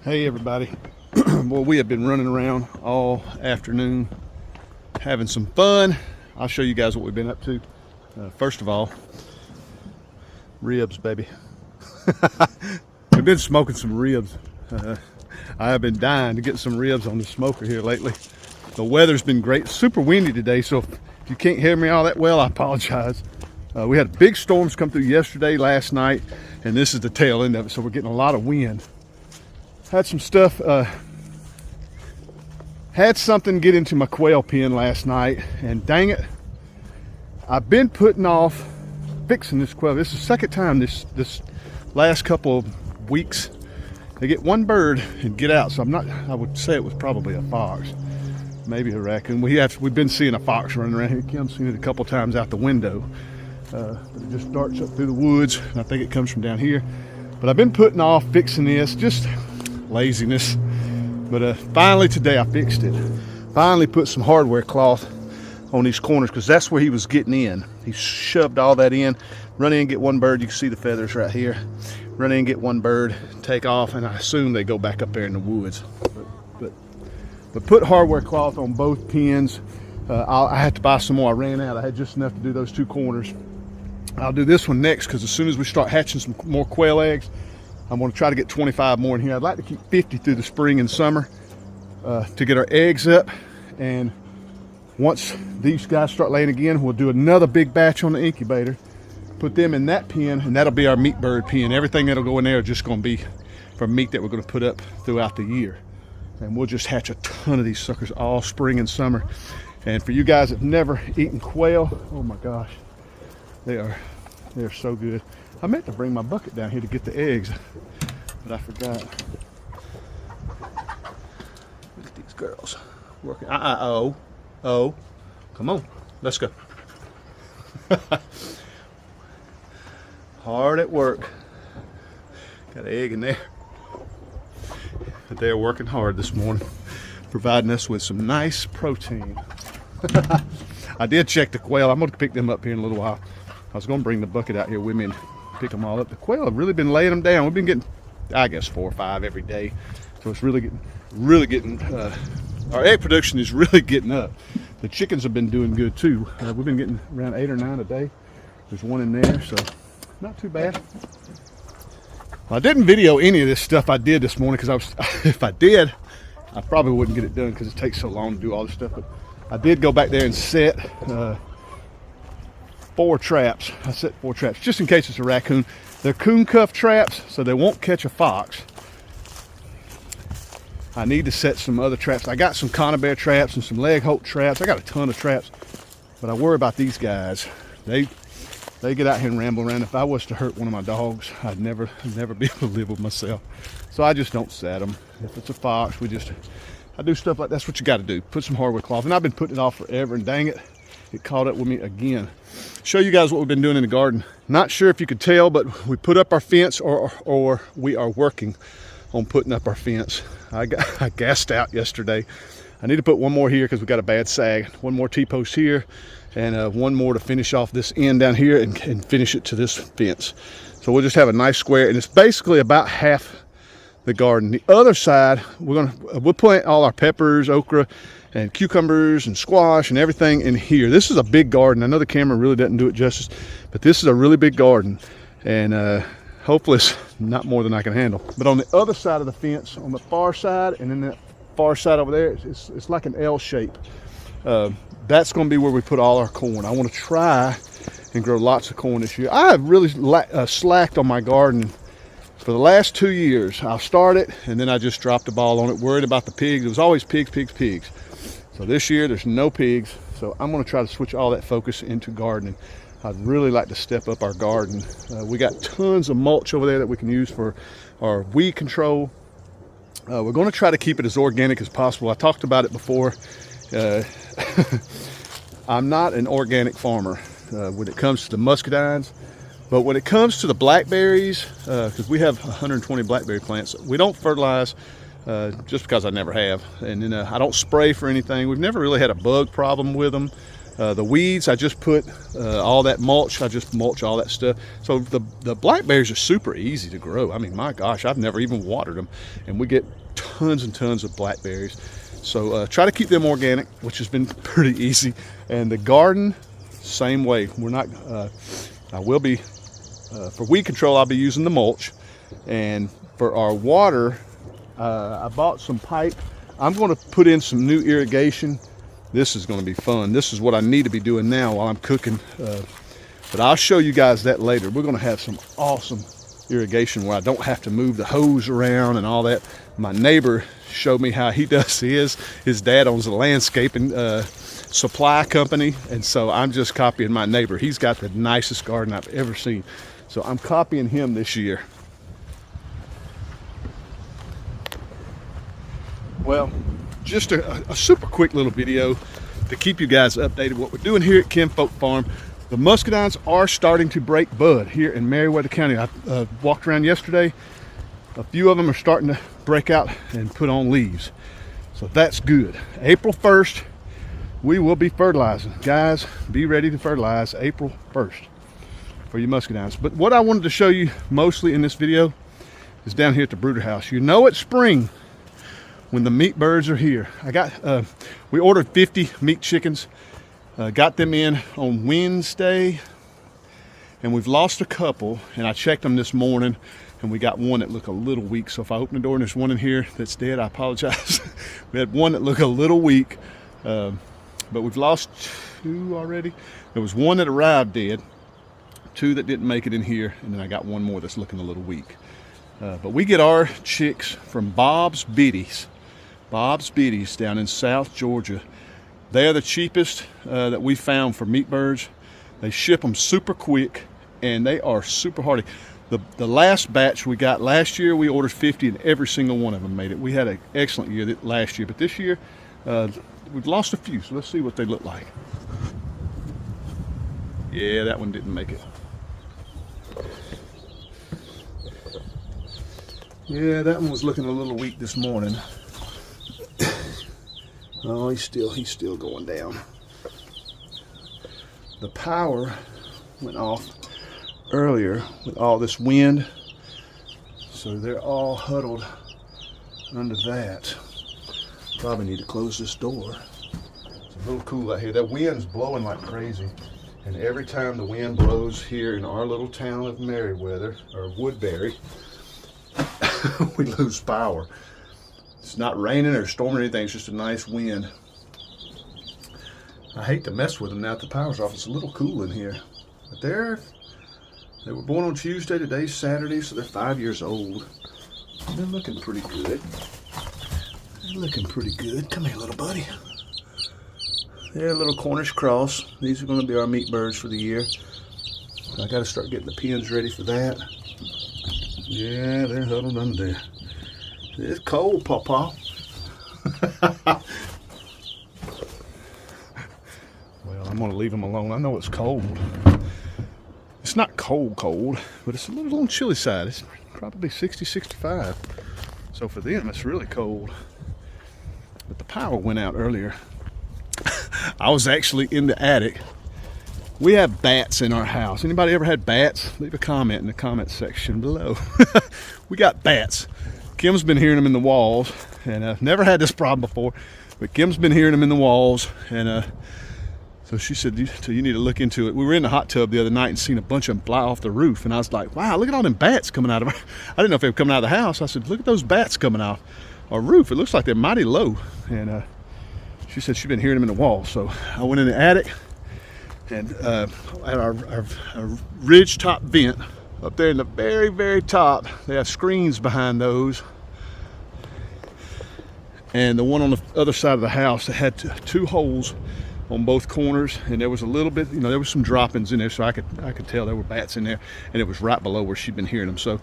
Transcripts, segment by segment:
Hey everybody. Well, we have been running around all afternoon having some fun. I'll show you guys what we've been up to. First of all, ribs, baby. We've been smoking some ribs. I have been dying to get some ribs on the smoker here lately. The weather's been great. Super windy today, so if you can't hear me all that well, I apologize. We had big storms come through yesterday, last night, and this is the tail end of it, so we're getting a lot of wind. Had some stuff, had something get into my quail pen last night, and dang it, I've been putting off fixing this quail. This is the second time this last couple of weeks. They get one bird and get out, so I would say it was probably a fox, maybe a raccoon. We've been seeing a fox running around here. Kim's seen it a couple times out the window. But it just darts up through the woods, and I think it comes from down here. But I've been putting off fixing this, just laziness. But finally today I fixed it. Finally put some hardware cloth on these corners, because that's where he was getting in. He shoved all that in. Run in, get one bird. You can see the feathers right here. Run in, get one bird, take off, and I assume they go back up there in the woods. But put hardware cloth on both pens. I had to buy some more. I ran out. I had just enough to do those two corners. I'll do this one next, because as soon as we start hatching some more quail eggs, I'm going to try to get 25 more in here. I'd like to keep 50 through the spring and summer to get our eggs up. And once these guys start laying again, we'll do another big batch on the incubator, put them in that pen, and that'll be our meat bird pen. Everything that'll go in there is just going to be for meat that we're going to put up throughout the year. And we'll just hatch a ton of these suckers all spring and summer. And for you guys that have never eaten quail, oh my gosh, they're so good. I meant to bring my bucket down here to get the eggs, but I forgot. Look at these girls working. Oh, come on, let's go. Hard at work. Got an egg in there. But they're working hard this morning, providing us with some nice protein. I did check the quail. I'm going to pick them up here in a little while. I was going to bring the bucket out here with me and pick them all up. The quail have really been laying them down. We've been getting, I guess, 4 or 5 every day. So it's really getting, our egg production is really getting up. The chickens have been doing good too. We've been getting around 8 or 9 a day. There's one in there, so not too bad. Well, I didn't video any of this stuff I did this morning, because if I did, I probably wouldn't get it done, because it takes so long to do all this stuff. But I did go back there and set 4 traps. I set 4 traps just in case it's a raccoon. They're coon cuff traps, so they won't catch a fox. I need to set some other traps. I got some conibear traps and some leg holt traps. I got a ton of traps, but I worry about these guys. They get out here and ramble around. If I was to hurt one of my dogs, I'd never be able to live with myself. So I just don't set them. If it's a fox, I do stuff like that's what you got to do. Put some hardware cloth, and I've been putting it off forever, and dang it, it caught up with me again. Show you guys what we've been doing in the garden. Not sure if you could tell, but we put up our fence, or we are working on putting up our fence. I gassed out yesterday. I need to put one more here because we got a bad sag. One more T-post here, and one more to finish off this end down here and finish it to this fence. So we'll just have a nice square, and it's basically about half the garden. The other side, we'll plant all our peppers, okra, and cucumbers and squash and everything in here. This is a big garden. I know the camera really doesn't do it justice, but this is a really big garden, and hopefully it's not more than I can handle. But on the other side of the fence, on the far side, and then that far side over there, it's like an L shape. That's going to be where we put all our corn. I want to try and grow lots of corn this year. I have really slacked on my garden for the last 2 years. I'll start it, and then I just dropped the ball on it, worried about the pigs. It was always pigs. So this year there's no pigs, so I'm going to try to switch all that focus into gardening. I'd really like to step up our garden. We got tons of mulch over there that we can use for our weed control. We're going to try to keep it as organic as possible. I talked about it before. I'm not an organic farmer when it comes to the muscadines, but when it comes to the blackberries, because we have 120 blackberry plants, we don't fertilize just because I never have. And then I don't spray for anything. We've never really had a bug problem with them. The weeds, I just put all that mulch. I just mulch all that stuff. So the blackberries are super easy to grow. I mean, my gosh, I've never even watered them, and we get tons and tons of blackberries. So try to keep them organic, which has been pretty easy. And the garden, same way. We're not. I will be for weed control. I'll be using the mulch, and for our water, I bought some pipe. I'm going to put in some new irrigation. This is going to be fun. This is what I need to be doing now while I'm cooking. But I'll show you guys that later. We're going to have some awesome irrigation where I don't have to move the hose around and all that. My neighbor showed me how he does his. His dad owns a landscaping supply company, and so I'm just copying my neighbor. He's got the nicest garden I've ever seen. So I'm copying him this year. Well, just a super quick little video to keep you guys updated what we're doing here at Kinfolk Farm. The muscadines are starting to break bud here in Meriwether County. I walked around yesterday. A few of them are starting to break out and put on leaves. So that's good. April 1st, we will be fertilizing. Guys, be ready to fertilize April 1st for your muscadines. But what I wanted to show you mostly in this video is down here at the brooder house. You know it's spring when the meat birds are here. We ordered 50 meat chickens, got them in on Wednesday, and we've lost a couple, and I checked them this morning, and we got one that looked a little weak. So if I open the door and there's one in here that's dead, I apologize. We had one that looked a little weak, but we've lost 2 already. There was one that arrived dead, 2 that didn't make it in here, and then I got one more that's looking a little weak. But we get our chicks from Bob's Biddies. Bob's Biddies down in South Georgia. They are the cheapest that we found for meat birds. They ship them super quick, and they are super hardy. The last batch we got last year, we ordered 50, and every single one of them made it. We had an excellent year last year, but this year we've lost a few. So let's see what they look like. Yeah, that one didn't make it. Yeah, that one was looking a little weak this morning. Oh, he's still going down. The power went off earlier with all this wind, so they're all huddled under that. Probably need to close this door. It's a little cool out here. That wind's blowing like crazy, and every time the wind blows here in our little town of Meriwether, or Woodbury, we lose power. It's not raining or storming or anything, it's just a nice wind. I hate to mess with them now that the power's off. It's a little cool in here. But they were born on Tuesday, today's Saturday, so they're 5 years old. They're looking pretty good. They're looking pretty good. Come here, little buddy. They're a little Cornish cross. These are going to be our meat birds for the year. I got to start getting the pens ready for that. Yeah, they're huddled under there. It's cold, Pawpaw. Well, I'm going to leave them alone. I know it's cold. It's not cold, but it's a little on the chilly side. It's probably 60, 65. So for them, it's really cold. But the power went out earlier. I was actually in the attic. We have bats in our house. Anybody ever had bats? Leave a comment in the comment section below. We got bats. Kim's been hearing them in the walls, and I've never had this problem before, but Kim's been hearing them in the walls, and so she said, you need to look into it. We were in the hot tub the other night and seen a bunch of them fly off the roof, and I was like, wow, look at all them bats coming out of our... I didn't know if they were coming out of the house. I said, look at those bats coming off our roof. It looks like they're mighty low, and she said she'd been hearing them in the walls. So I went in the attic, and at our ridge top vent, up there in the very, very top, they have screens behind those. And the one on the other side of the house that had 2 holes on both corners, and there was a little bit, there was some droppings in there, so I could tell there were bats in there, and it was right below where she'd been hearing them. So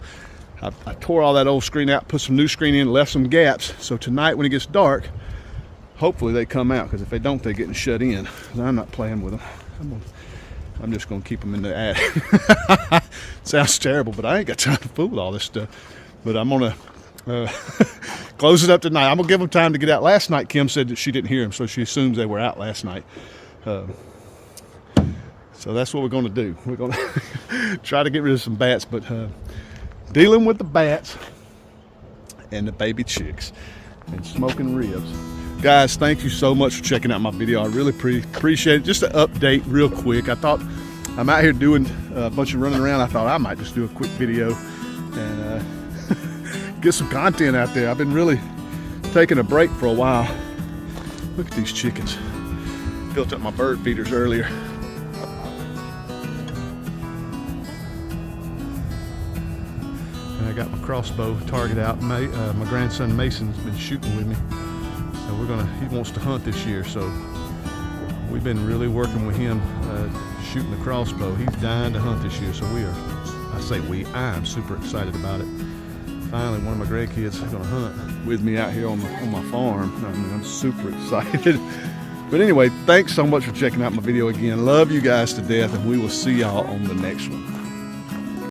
I tore all that old screen out, put some new screen in, left some gaps. So tonight when it gets dark, hopefully they come out, because if they don't, they're getting shut in. I'm not playing with them. I'm just gonna keep them in the attic. Sounds terrible, but I ain't got time to fool with all this stuff. But I'm gonna close it up tonight. I'm gonna give them time to get out. Last night, Kim said that she didn't hear them, so she assumes they were out last night. So that's what we're going to do. We're going to try to get rid of some bats, but dealing with the bats and the baby chicks and smoking ribs. Guys, thank you so much for checking out my video. I really appreciate it. Just an update real quick. I thought I'm out here doing a bunch of running around. I thought I might just do a quick video and get some content out there. I've been really taking a break for a while. Look at these chickens. Built up my bird feeders earlier. And I got my crossbow target out. My grandson Mason's been shooting with me. So he wants to hunt this year, so we've been really working with him shooting the crossbow. He's dying to hunt this year, so I am super excited about it. Finally, one of my grandkids is going to hunt with me out here on my farm. I mean, I'm super excited. But anyway, thanks so much for checking out my video again. Love you guys to death, and we will see y'all on the next one.